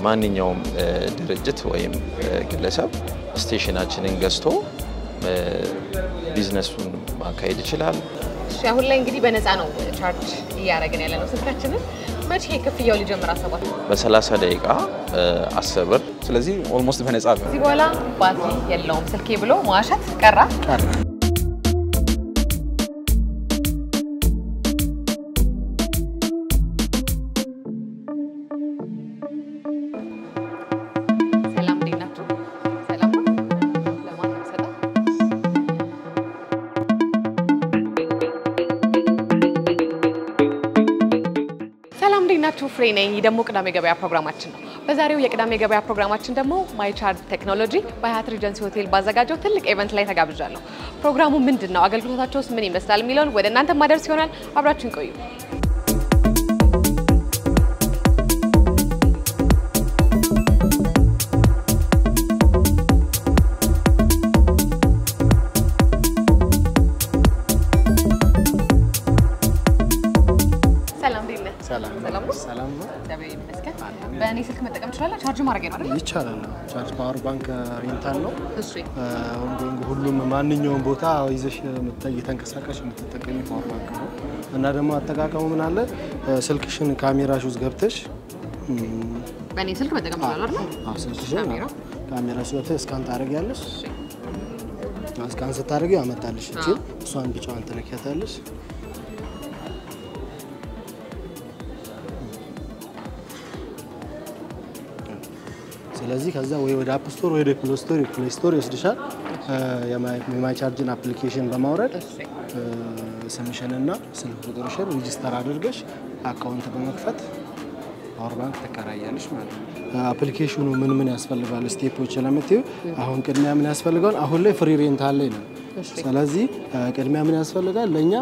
ማንኛውም ድርጅት ወይም ግለሰብ ስቴሽናችንን ገዝቶ ቢዝነሱን ማካሄድ ይችላል። አሁን ላይ እንግዲህ በነፃ ነው ቻርጅ እያደረግን ያለነው ስልካችንን። መቼ ክፍያው ሊጀምር አሰባል? በ30 ደቂቃ 10 ብር። ስለዚህ ኦልሞስት በነፃ ነው። እዚህ በኋላ ባትሪ የለውም ስልኬ ብሎ ማዋሸት ቀራ። ፍሬ ነኝ። ደግሞ ቅዳሜ ገበያ ፕሮግራማችን ነው። በዛሬው የቅዳሜ ገበያ ፕሮግራማችን ደግሞ ማይ ቻርጅ ቴክኖሎጂ በሀያት ሪጀንሲ ሆቴል ባዘጋጀው ትልቅ ኢቨንት ላይ ተጋብዣለሁ። ፕሮግራሙ ምንድነው? አገልግሎታቸውስ ምን ይመስላል? የሚለውን ወደ እናንተ ማድረስ ይሆናል። አብራችሁን ቆዩ። ሰላም ነው። በእኔ ስልክ መጠቀም ትችላለህ? ቻርጅ ማድረግ ነው ይቻላል። ቻርጅ ፓወር ባንክ ሬንታል ነው። እሺ ሁሉም ማንኛውም ቦታ ይዘሽ እየተንቀሳቀስሽ የምትጠቀሚ ፓወር ባንክ ነው። እና ደግሞ አጠቃቀሙ ምን አለ? ስልክሽን ካሜራሽ ውስጥ ገብተሽ በእኔ ስልክ መጠቀም ትችላለህ አይደል? አዎ፣ ስልክሽን ካሜራሽ ውስጥ ስካን ታደርጊያለሽ። ስካን ስታደርጊ ያመጣልሽ እሷን ቢጫዋን ትነኪያታለሽ። ስለዚህ ከዛ ወይ ወደ አፕ ስቶር ወይ ወደ ፕሌይ ስቶር ይወስድሻል። የማይ ቻርጅን አፕሊኬሽን በማውረድ ስምሽንና ስልክ ቁጥርሽን ሬጂስተር አድርገሽ አካውንት በመክፈት ፓወር ባንክ ተከራያለሽ ማለት ነው። አፕሊኬሽኑ ምን ያስፈልጋል? ስቴፖች ለምትዩ አሁን ቅድሚያ ምን ያስፈልጋል? አሁን ላይ ፍሪ ሬንታል ላይ ነው። ስለዚህ ቅድሚያ ምን ያስፈልጋል? ለኛ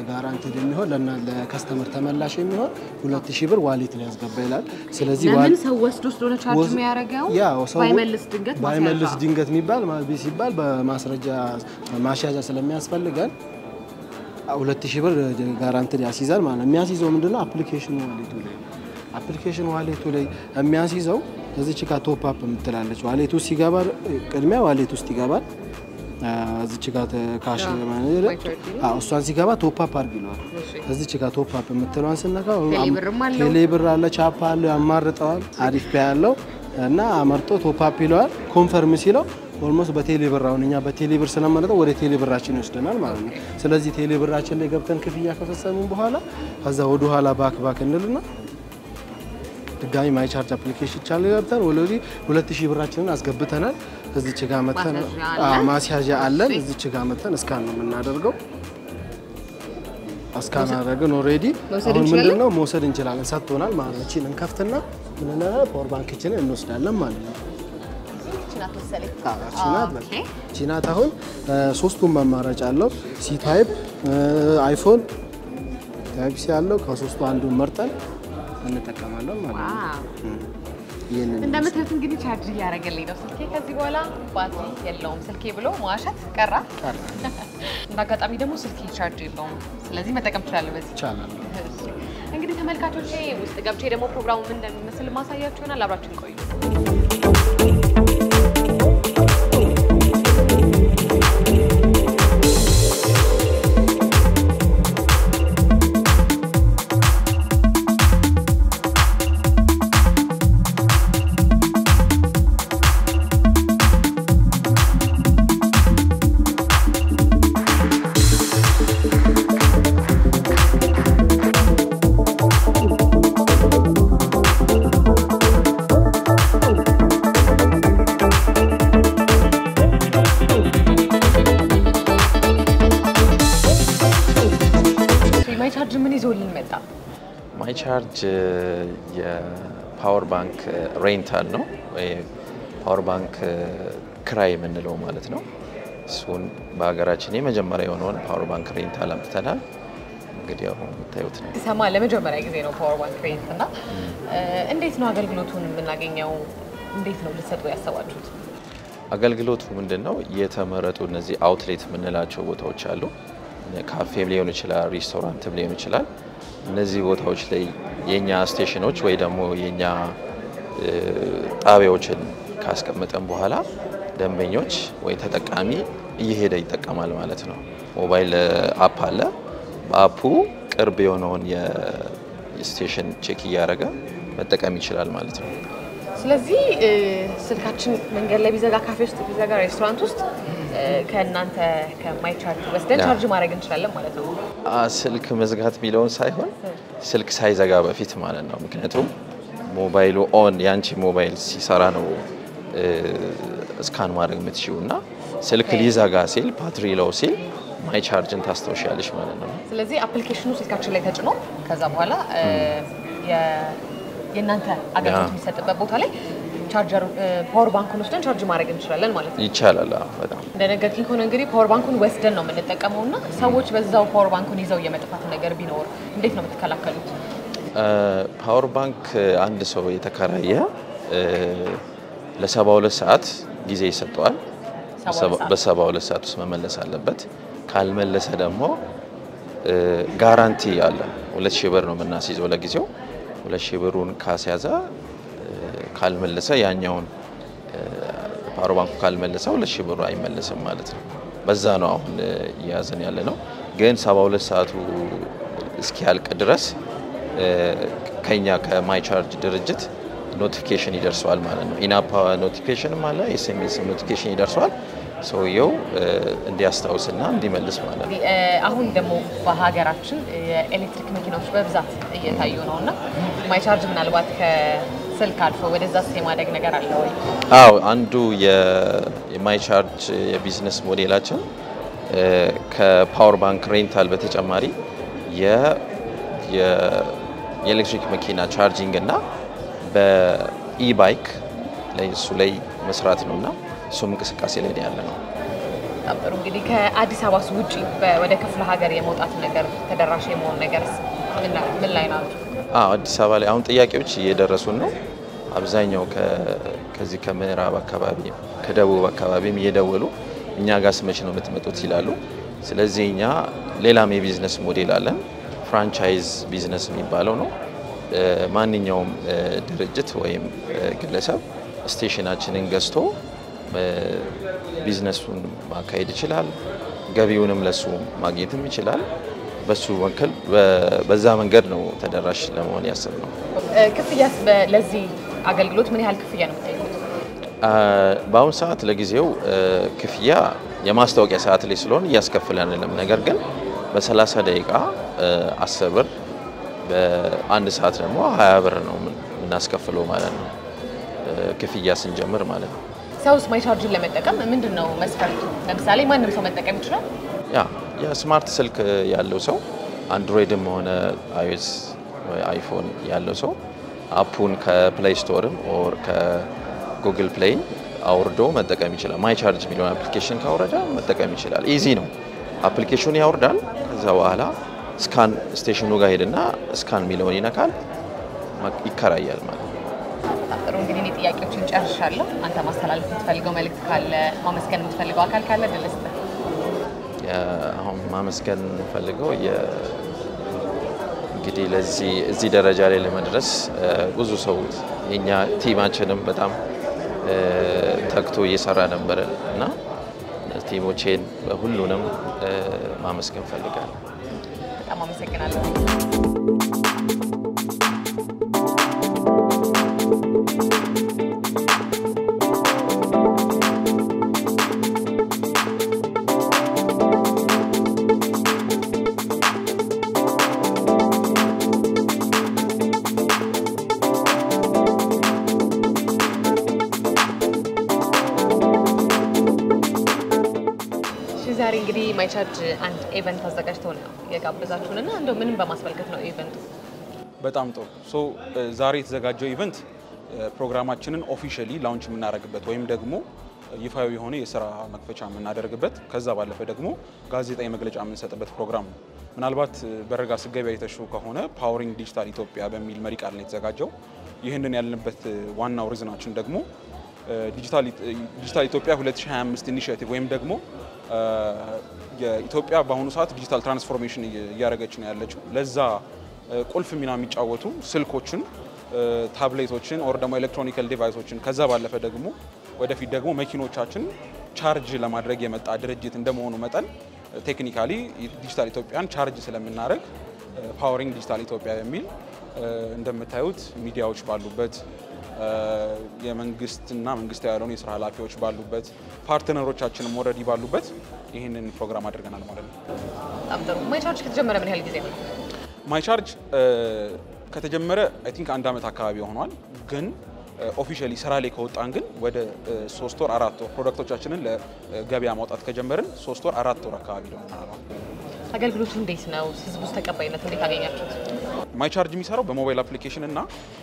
ጋራንቲድ የሚሆን ለከስተመር ተመላሽ የሚሆን 2000 ብር ዋሌት ላይ ያስገባ ይላል። ስለዚህ ለምን ሰው ወስዶ ቻርጅ የሚያደርገው ባይመልስ ድንገት የሚባል ሲባል በማስረጃ ማሻሻያ ስለሚያስፈልገን 2000 ብር ጋራንቲድ ያስይዛል ማለት ነው። የሚያስይዘው ምንድነው? አፕሊኬሽን ዋሌቱ ላይ የሚያስይዘው እዚች ጋር ቶፕ አፕ የምትላለች ዋሌቱ ሲገባ ቅድሚያ ዋሌት ውስጥ ይገባል። እዚች ጋር ካሽ ማኔጀር እሷን ሲገባ ቶፕ አፕ አድርግ ይለዋል። እዚች ጋር ቶፕ አፕ የምትለዋን ስነካ ቴሌብር አለ፣ ቻፓ አለ፣ ያማርጠዋል። አሪፍ ያለው እና አመርጦ ቶፕ አፕ ይለዋል። ኮንፈርም ሲለው ኦልሞስት በቴሌብር አሁን እኛ በቴሌብር ስለማንጠው ወደ ቴሌብራችን ይወስደናል ማለት ነው። ስለዚህ ቴሌብራችን ላይ ገብተን ክፍያ ከፈጸምን በኋላ ከዛ ወደ ኋላ ባክ እንልና ድጋሚ ማይ ቻርጅ አፕሊኬሽን ቻለ ገብተን ወለዲ 2000 ብራችንን አስገብተናል። እዚች ጋር መተን ማስያዣ አለን። እዚች ጋር መተን እስካን ነው የምናደርገው። እስካን አደረግን ኦሬዲ አሁን ምንድነው መውሰድ እንችላለን። ሰጥቶናል ማለት ነው። እቺን እንከፍትና ምን እናደርጋለን? ፓወር ባንካችንን እንወስዳለን ማለት ነው። ቺናት አሁን ሶስቱም አማራጭ አለው። ሲ ታይፕ፣ አይፎን ታይፕ ሲ ያለው ከሶስቱ አንዱን መርጠን እንጠቀማለን ማለት ነው። እንደምታዩት እንግዲህ ቻርጅ እያደረገልኝ ነው ስልኬ። ከዚህ በኋላ ባትሪ የለውም ስልኬ ብሎ ማዋሸት ቀራ። እንዳጋጣሚ ደግሞ ስልኬ ቻርጅ የለውም። ስለዚህ መጠቀም ትችላለህ በዚህ ይቻላል። እንግዲህ ተመልካቾቼ ውስጥ ገብቼ ደግሞ ፕሮግራሙ ምን እንደሚመስል ማሳያችሁ ይሆናል። አብራችሁን ቆዩ። ማይ ቻርጅ የፓወር ባንክ ሬንታል ነው ወይ ፓወር ባንክ ክራይ የምንለው ማለት ነው። እሱን በሀገራችን የመጀመሪያ የሆነውን ፓወር ባንክ ሬንታል አምጥተናል። እንግዲህ አሁን የምታዩት ነው። ሰማ ለመጀመሪያ ጊዜ ነው ፓወር ባንክ ሬንት እና እንዴት ነው አገልግሎቱን የምናገኘው? እንዴት ነው ልትሰጡ ያሰባችሁት? አገልግሎቱ ምንድነው? የተመረጡ እነዚህ አውትሌት የምንላቸው ቦታዎች አሉ። ካፌም ሊሆን ይችላል፣ ሬስቶራንትም ሊሆን ይችላል። እነዚህ ቦታዎች ላይ የኛ ስቴሽኖች ወይ ደግሞ የኛ ጣቢያዎችን ካስቀመጠን በኋላ ደንበኞች ወይ ተጠቃሚ እየሄደ ይጠቀማል ማለት ነው። ሞባይል አፕ አለ። በአፑ ቅርብ የሆነውን የስቴሽን ቼክ እያደረገ መጠቀም ይችላል ማለት ነው። ስለዚህ ስልካችን መንገድ ላይ ቢዘጋ፣ ካፌ ውስጥ ቢዘጋ፣ ሬስቶራንት ውስጥ ከእናንተ ከማይቻርጅ ወስደን ቻርጅ ማድረግ እንችላለን ማለት ነው። ስልክ መዝጋት የሚለውን ሳይሆን ስልክ ሳይዘጋ በፊት ማለት ነው። ምክንያቱም ሞባይሉ ኦን ያንቺ ሞባይል ሲሰራ ነው ስካን ማድረግ የምትችይውና ስልክ ሊዘጋ ሲል ባትሪ ሎው ሲል ማይ ቻርጅን ታስተውሻለሽ ማለት ነው። ስለዚህ አፕሊኬሽኑ ስልካችን ላይ ተጭኖ ከዛ በኋላ የእናንተ አገልግሎት የሚሰጥበት ቦታ ላይ ቻርጀር ፓወር ባንኩን ወስደን ቻርጅ ማድረግ እንችላለን ማለት ነው። ይቻላል። በጣም እንደነገርኩኝ ከሆነ እንግዲህ ፓወር ባንኩን ወስደን ነው የምንጠቀመውና ሰዎች በዛው ፓወር ባንኩን ይዘው የመጥፋት ነገር ቢኖር እንዴት ነው የምትከላከሉት? ፓወር ባንክ አንድ ሰው የተከራየ ለ72 ሰዓት ጊዜ ይሰጠዋል። በ72 ሰዓት ውስጥ መመለስ አለበት። ካልመለሰ ደግሞ ጋራንቲ አለ። 2000 ብር ነው የምናስይዘው ለጊዜው። 2000 ብሩን ካስያዘ ካልመለሰ ያኛውን ፓወር ባንኩ ካልመለሰ 2000 ብሩ አይመለስም ማለት ነው። በዛ ነው አሁን እያያዘን ያለ ነው። ግን 72 ሰዓቱ እስኪያልቅ ድረስ ከኛ ከማይ ቻርጅ ድርጅት ኖቲፊኬሽን ይደርሰዋል ማለት ነው። ኢናፓ ኖቲፊኬሽንም አለ፣ ኤስኤምኤስ ኖቲፊኬሽን ይደርሰዋል። ሰውየው እንዲያስታውስና እንዲመልስ ማለት ነው። አሁን ደግሞ በሀገራችን የኤሌክትሪክ መኪናዎች በብዛት እየታዩ ነውና ማይ ቻርጅ ምናልባት ከስልክ አልፎ ወደዛ የማደግ ነገር አለ ወይ? አዎ፣ አንዱ የማይ ቻርጅ የቢዝነስ ሞዴላችን ከፓወር ባንክ ሬንታል በተጨማሪ የኤሌክትሪክ መኪና ቻርጂንግ እና በኢ-ባይክ ላይ እሱ ላይ መስራት ነውና እሱም እንቅስቃሴ ላይ ያለ ነው። በጣም ጥሩ። እንግዲህ ከአዲስ አበባ ውጪ ወደ ክፍለ ሀገር የመውጣት ነገር ተደራሽ የመሆን ነገር ምን ላይ ናቸው? አዲስ አበባ ላይ አሁን ጥያቄዎች እየደረሱን ነው። አብዛኛው ከዚህ ከምዕራብ አካባቢ ከደቡብ አካባቢም እየደወሉ እኛ ጋር ስመች ነው የምትመጡት ይላሉ። ስለዚህ እኛ ሌላም የቢዝነስ ሞዴል አለን። ፍራንቻይዝ ቢዝነስ የሚባለው ነው። ማንኛውም ድርጅት ወይም ግለሰብ ስቴሽናችንን ገዝቶ ቢዝነሱን ማካሄድ ይችላል። ገቢውንም ለሱ ማግኘትም ይችላል። በዛ መንገድ ነው ተደራሽ ለመሆን ያሰብነው። ክፍያስ ለዚህ አገልግሎት ምን ያህል ክፍያ ነው የምትጠይቁት? በአሁኑ ሰዓት ለጊዜው ክፍያ የማስታወቂያ ሰዓት ላይ ስለሆነ እያስከፍለን አይደለም። ነገር ግን በ30 ደቂቃ 10 ብር በአንድ ሰዓት ደግሞ 20 ብር ነው የምናስከፍለው ማለት ነው። ክፍያ ስንጀምር ማለት ነው። ሰውስ ማይ ቻርጅን ለመጠቀም ምንድነው መስፈርቱ? ለምሳሌ ማንም ሰው መጠቀም ይችላል? የስማርት ስልክ ያለው ሰው አንድሮይድም ሆነ አይኦኤስ ወይ አይፎን ያለው ሰው አፑን ከፕሌይ ስቶርም ኦር ከጉግል ፕሌይ አውርዶ መጠቀም ይችላል። ማይ ቻርጅ የሚለውን አፕሊኬሽን ካወረደ መጠቀም ይችላል። ኢዚ ነው። አፕሊኬሽኑ ያወርዳል። ከዛ በኋላ ስካን ስቴሽኑ ጋር ሄድና ስካን የሚለውን ይነካል፣ ይከራያል ማለት ነው። ጥሩ። እንግዲህ እኔ ጥያቄዎችን ጨርሻለሁ። አንተ ማስተላለፍ የምትፈልገው መልእክት ካለ፣ ማመስገን የምትፈልገው አካል ካለ ድልስተ አሁን ማመስገን ፈልገው እንግዲህ እዚህ ደረጃ ላይ ለመድረስ ብዙ ሰው የኛ ቲማችንም በጣም ተግቶ እየሰራ ነበር እና ቲሞቼን ሁሉንም ማመስገን ፈልጋለሁ። በጣም አመሰግናለሁ። ዛሬ እንግዲህ ማይ ቻርጅ አንድ ኢቨንት አዘጋጅተው ነው የጋበዛችሁንና እንደው ምንም በማስመልከት ነው ኢቨንቱ? በጣም ጥሩ። ዛሬ የተዘጋጀው ኢቨንት ፕሮግራማችንን ኦፊሻሊ ላውንች የምናደርግበት ወይም ደግሞ ይፋዊ የሆነ የስራ መክፈቻ የምናደርግበት ከዛ ባለፈ ደግሞ ጋዜጣዊ መግለጫ የምንሰጥበት ፕሮግራም ነው። ምናልባት በረጋ ስገበያ የተሹ ከሆነ ፓወሪንግ ዲጂታል ኢትዮጵያ በሚል መሪ ቃል ነው የተዘጋጀው። ይህንን ያልንበት ዋናው ሪዝናችን ደግሞ ዲጂታል ኢትዮጵያ 2025 ኢኒሺዬቲቭ ወይም ደግሞ የኢትዮጵያ በአሁኑ ሰዓት ዲጂታል ትራንስፎርሜሽን እያደረገች ነው ያለችው። ለዛ ቁልፍ ሚና የሚጫወቱ ስልኮችን ታብሌቶችን ኦር ደግሞ ኤሌክትሮኒካል ዲቫይሶችን ከዛ ባለፈ ደግሞ ወደፊት ደግሞ መኪኖቻችን ቻርጅ ለማድረግ የመጣ ድርጅት እንደመሆኑ መጠን ቴክኒካሊ ዲጂታል ኢትዮጵያን ቻርጅ ስለምናደርግ ፓወሪንግ ዲጂታል ኢትዮጵያ የሚል እንደምታዩት ሚዲያዎች ባሉበት የመንግስትና መንግስታዊ ያልሆኑ የስራ ኃላፊዎች ባሉበት ፓርትነሮቻችንም ኦልሬዲ ባሉበት ይህንን ፕሮግራም አድርገናል ማለት ነው። በጣም ጥሩ። ማይቻርጅ ከተጀመረ ምን ያህል ጊዜ ነው? ማይቻርጅ ከተጀመረ አይ ቲንክ 1 ዓመት አካባቢ ሆኗል። ግን ኦፊሻሊ ስራ ላይ ከወጣን ግን ወደ 3 ወር 4 ወር ፕሮዳክቶቻችንን ለገበያ ማውጣት ከጀመርን 3 ወር 4 ወር አካባቢ ነው ማለት ነው። አገልግሎቱ እንዴት ነው? ህዝቡስ ተቀባይነት እንዴት አገኛችሁት? ማይቻርጅ የሚሰራው በሞባይል አፕሊኬሽን እና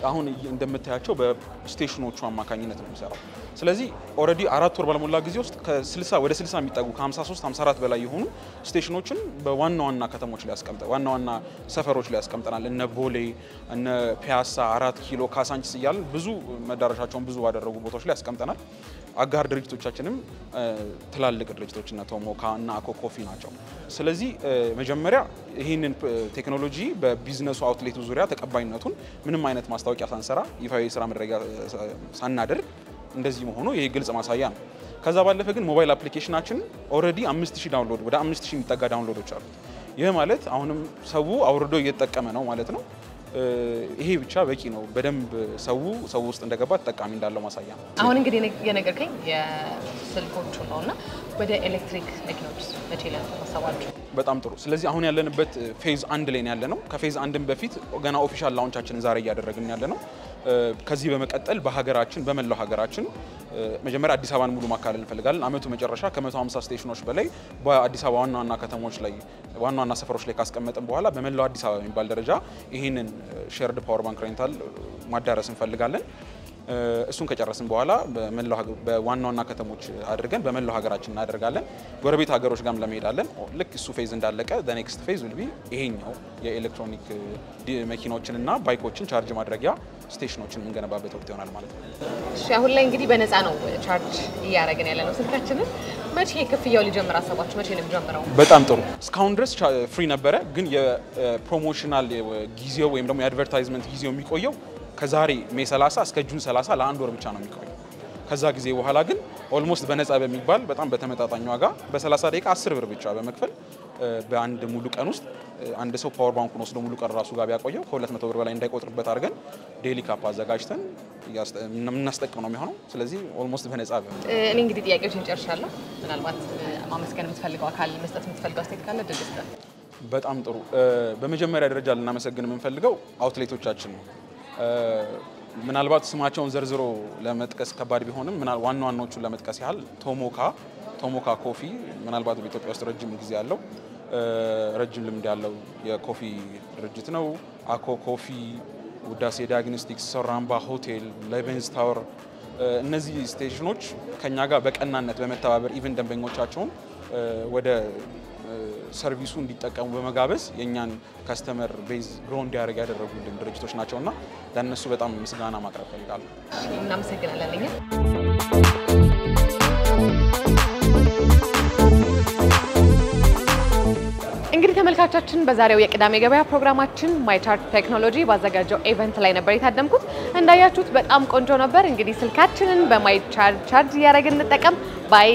አሁን እንደምታያቸው በስቴሽኖቹ አማካኝነት ነው የሚሰራው። ስለዚህ ኦልሬዲ 4 ወር ባልሞላ ጊዜ ውስጥ ከ60 ወደ 60 የሚጠጉ ከ53 54 በላይ የሆኑ ስቴሽኖችን በዋና ዋና ከተሞች ላይ ያስቀምጠናል። ዋና ዋና ሰፈሮች ላይ ያስቀምጠናል። እነ ቦሌ፣ እነ ፒያሳ፣ 4 ኪሎ፣ ካሳንቺስ እያልን ብዙ መዳረሻቸውን ብዙ ባደረጉ ቦታዎች ላይ ያስቀምጠናል። አጋር ድርጅቶቻችንም ትላልቅ ድርጅቶች እና ቶሞካ እና አኮ ኮፊ ናቸው። ስለዚህ መጀመሪያ ይህንን ቴክኖሎጂ በቢዝነሱ አውትሌቱ ዙሪያ ተቀባይነቱን ምንም አይነት ማስታወቂያ ሳንሰራ ይፋዊ የስራ መድረጊያ ሳናደርግ እንደዚህ መሆኑ ይሄ ግልጽ ማሳያ ነው። ከዛ ባለፈ ግን ሞባይል አፕሊኬሽናችን ኦልሬዲ 5000 ዳውንሎድ ወደ 5000 የሚጠጋ ዳውንሎዶች አሉት። ይህ ማለት አሁንም ሰው አውርዶ እየተጠቀመ ነው ማለት ነው። ይሄ ብቻ በቂ ነው። በደንብ ሰው ውስጥ እንደገባ ተጠቃሚ እንዳለው ማሳያ ነው። አሁን እንግዲህ የነገርከኝ የስልኮቹ ነውና ወደ ኤሌክትሪክ መኪኖች መቼ ለማሳባችሁ? በጣም ጥሩ። ስለዚህ አሁን ያለንበት ፌዝ 1 ላይ ያለ ነው። ከፌዝ 1 በፊት ገና ኦፊሻል ላውንቻችንን ዛሬ እያደረግን ያለ ነው። ከዚህ በመቀጠል በሀገራችን በመላው ሀገራችን መጀመሪያ አዲስ አበባን ሙሉ ማካለል እንፈልጋለን። አመቱ መጨረሻ ከ150 ስቴሽኖች በላይ በአዲስ አበባ ዋና ዋና ከተሞች ላይ ዋና ዋና ሰፈሮች ላይ ካስቀመጥን በኋላ በመላው አዲስ አበባ የሚባል ደረጃ ይህንን ሼርድ ፓወር ባንክ ሬንታል ማዳረስ እንፈልጋለን። እሱን ከጨረስን በኋላ በዋና ዋና ከተሞች አድርገን በመላው ሀገራችን እናደርጋለን። ጎረቤት ሀገሮች ጋርም ለመሄዳለን። ልክ እሱ ፌዝ እንዳለቀ the next phase will be ይሄኛው የኤሌክትሮኒክ መኪናዎችንና ባይኮችን ቻርጅ ማድረጊያ ስቴሽኖችን የምንገነባበት ወቅት ይሆናል ማለት ነው። እሺ፣ አሁን ላይ እንግዲህ በነፃ ነው ቻርጅ እያደረግን ያለ ነው ስልካችንን። መቼ ክፍያው ሊጀምር አሰባችሁ? መቼ ነው የሚጀምረው? በጣም ጥሩ። እስካሁን ድረስ ፍሪ ነበረ፣ ግን የፕሮሞሽናል ጊዜው ወይም ደግሞ የአድቨርታይዝመንት ጊዜው የሚቆየው ከዛሬ ሜይ 30 እስከ ጁን 30 ለአንድ ወር ብቻ ነው የሚቆየው። ከዛ ጊዜ በኋላ ግን ኦልሞስት በነፃ በሚባል በጣም በተመጣጣኝ ዋጋ በ30 ደቂቃ 10 ብር ብቻ በመክፈል በአንድ ሙሉ ቀን ውስጥ አንድ ሰው ፓወር ባንኩን ወስዶ ሙሉ ቀን ራሱ ጋር ቢያቆየው ከ200 ብር በላይ እንዳይቆጥርበት አድርገን ዴሊ ካፕ አዘጋጅተን የምናስጠቅም ነው የሚሆነው። ስለዚህ ኦልሞስት በነፃ እኔ እንግዲህ ጥያቄዎችን ጨርሻለሁ። ምናልባት ማመስገን የምትፈልገው አካል መስጠት የምትፈልገው አስተያየት ካለ ድርጅት ነው። በጣም ጥሩ። በመጀመሪያ ደረጃ ልናመሰግን የምንፈልገው አውትሌቶቻችን ነው። ምናልባት ስማቸውን ዘርዝሮ ለመጥቀስ ከባድ ቢሆንም ዋና ዋናዎቹን ለመጥቀስ ያህል ቶሞካ ኮፊ ምናልባት በኢትዮጵያ ውስጥ ረጅም ጊዜ ያለው ረጅም ልምድ ያለው የኮፊ ድርጅት ነው። አኮ ኮፊ፣ ውዳሴ ዲያግኖስቲክስ፣ ሶራምባ ሆቴል፣ ሌቨንስ ታወር እነዚህ ስቴሽኖች ከኛ ጋር በቀናነት በመተባበር ኢቭን ደንበኞቻቸውን ወደ ሰርቪሱ እንዲጠቀሙ በመጋበዝ የኛን ካስተመር ቤዝ ግሮ እንዲያደርግ ያደረጉልን ድርጅቶች ናቸውና ለእነሱ በጣም ምስጋና ማቅረብ ፈልጋለሁ። እናመሰግናለን። እንግዲህ ተመልካቾቻችን በዛሬው የቅዳሜ ገበያ ፕሮግራማችን ማይቻርጅ ቴክኖሎጂ ባዘጋጀው ኢቨንት ላይ ነበር የታደምኩት። እንዳያችሁት በጣም ቆንጆ ነበር። እንግዲህ ስልካችንን በማይቻርጅ ቻርጅ እያደረግን እንጠቀም። ባይ